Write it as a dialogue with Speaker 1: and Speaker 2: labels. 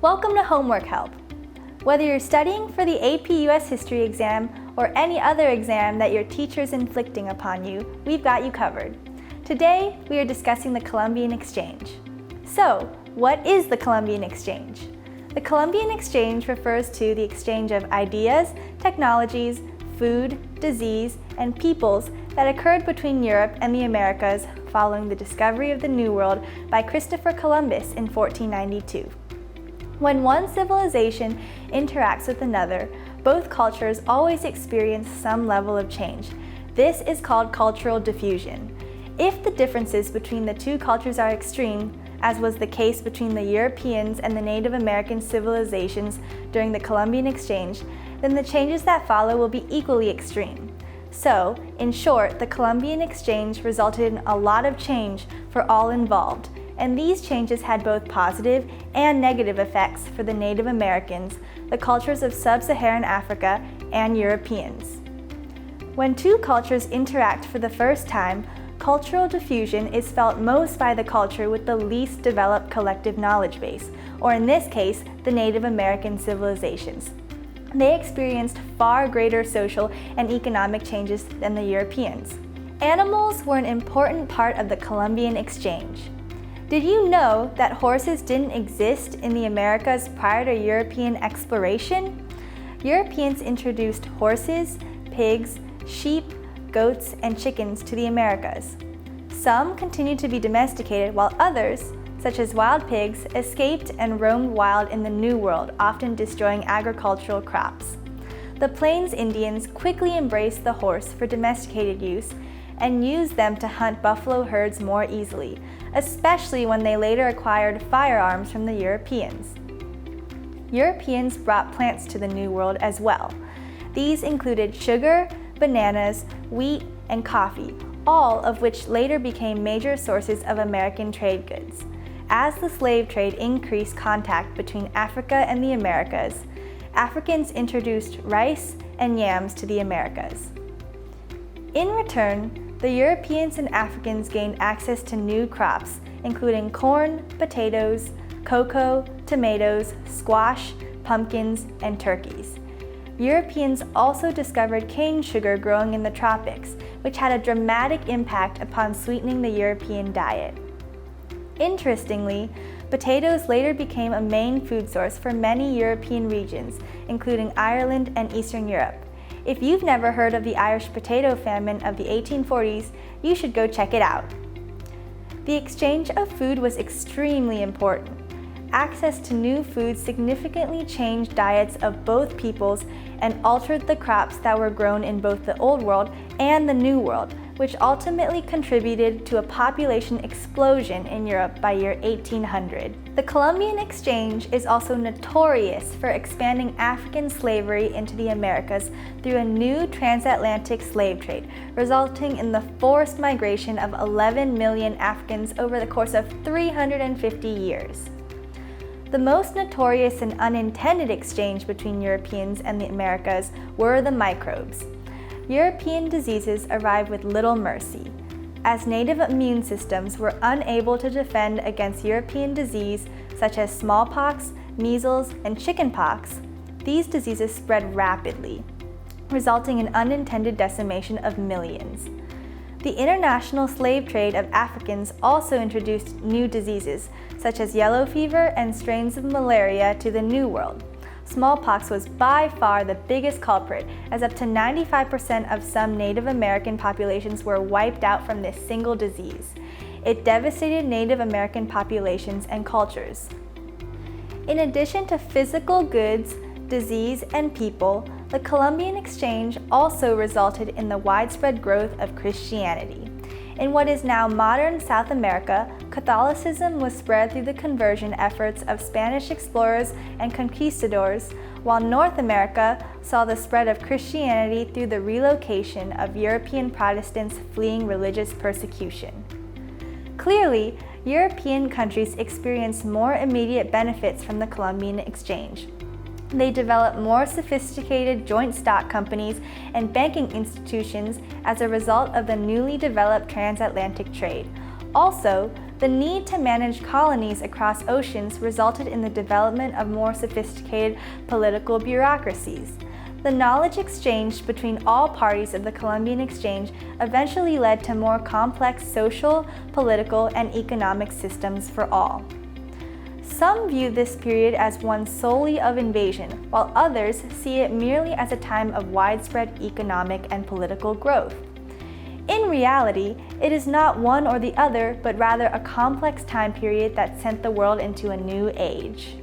Speaker 1: Welcome to Homework Help. Whether you're studying for the AP US History exam or any other exam that your teacher's inflicting upon you, we've got you covered. Today, we are discussing the Columbian Exchange. So, what is the Columbian Exchange? The Columbian Exchange refers to the exchange of ideas, technologies, food, disease, and peoples that occurred between Europe and the Americas following the discovery of the New World by Christopher Columbus in 1492. When one civilization interacts with another, both cultures always experience some level of change. This is called cultural diffusion. If the differences between the two cultures are extreme, as was the case between the Europeans and the Native American civilizations during the Columbian Exchange, then the changes that follow will be equally extreme. So, in short, the Columbian Exchange resulted in a lot of change for all involved, and these changes had both positive and negative effects for the Native Americans, the cultures of sub-Saharan Africa, and Europeans. When two cultures interact for the first time, cultural diffusion is felt most by the culture with the least developed collective knowledge base, or in this case, the Native American civilizations. They experienced far greater social and economic changes than the Europeans. Animals were an important part of the Columbian Exchange. Did you know that horses didn't exist in the Americas prior to European exploration? Europeans introduced horses, pigs, sheep, goats, and chickens to the Americas. Some continued to be domesticated while others, such as wild pigs, escaped and roamed wild in the New World, often destroying agricultural crops. The Plains Indians quickly embraced the horse for domesticated use and used them to hunt buffalo herds more easily, especially when they later acquired firearms from the Europeans. Europeans brought plants to the New World as well. These included sugar, bananas, wheat, and coffee, all of which later became major sources of American trade goods. As the slave trade increased contact between Africa and the Americas, Africans introduced rice and yams to the Americas. In return, the Europeans and Africans gained access to new crops, including corn, potatoes, cocoa, tomatoes, squash, pumpkins, and turkeys. Europeans also discovered cane sugar growing in the tropics, which had a dramatic impact upon sweetening the European diet. Interestingly, potatoes later became a main food source for many European regions, including Ireland and Eastern Europe. If you've never heard of the Irish potato famine of the 1840s, you should go check it out. The exchange of food was extremely important. Access to new foods significantly changed diets of both peoples and altered the crops that were grown in both the Old World and the New World, which ultimately contributed to a population explosion in Europe by year 1800. The Columbian Exchange is also notorious for expanding African slavery into the Americas through a new transatlantic slave trade, resulting in the forced migration of 11 million Africans over the course of 350 years. The most notorious and unintended exchange between Europeans and the Americas were the microbes. European diseases arrived with little mercy. As native immune systems were unable to defend against European disease such as smallpox, measles, and chickenpox, these diseases spread rapidly, resulting in unintended decimation of millions. The international slave trade of Africans also introduced new diseases, such as yellow fever and strains of malaria, to the New World. Smallpox was by far the biggest culprit, as up to 95% of some Native American populations were wiped out from this single disease. It devastated Native American populations and cultures. In addition to physical goods, disease, and people, the Columbian Exchange also resulted in the widespread growth of Christianity. In what is now modern South America, Catholicism was spread through the conversion efforts of Spanish explorers and conquistadors, while North America saw the spread of Christianity through the relocation of European Protestants fleeing religious persecution. Clearly, European countries experienced more immediate benefits from the Columbian Exchange. They developed more sophisticated joint stock companies and banking institutions as a result of the newly developed transatlantic trade. Also, The need to manage colonies across oceans resulted in the development of more sophisticated political bureaucracies. The knowledge exchanged between all parties of the Columbian Exchange eventually led to more complex social, political, and economic systems for all. Some view this period as one solely of invasion, while others see it merely as a time of widespread economic and political growth. In reality, it is not one or the other, but rather a complex time period that sent the world into a new age.